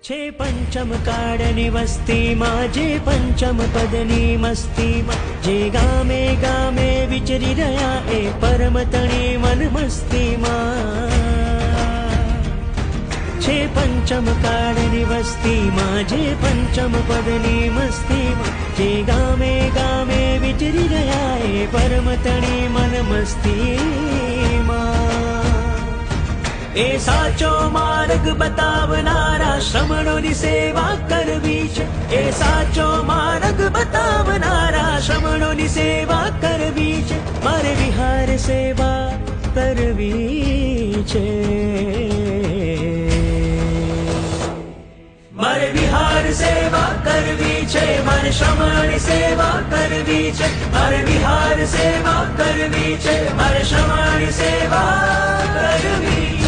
छे पंचम काळनी वस्तीमां जे पंचम पदनी मस्तीमां जे गामे गामे विचरी रह्या ए परम तणी मन मस्तीमां छे पंचम काळनी वस्तीमां जे पंचम पदनी मस्तीमां जे गामे गामे विचरी रह्या ए परम तणी मन मस्तीमां ए साचो मार्ग बतावनारा श्रमणोनी सेवा करवी छे ए साचो मार्ग बतावनारा श्रमणोनी सेवा करवी छे मारे विहार सेवा करवी छे मारे विहार सेवा करवी छे मारे श्रमणोनी सेवा करवी छे मारे विहार सेवा करवी छे मारे श्रमणोनी सेवा करवी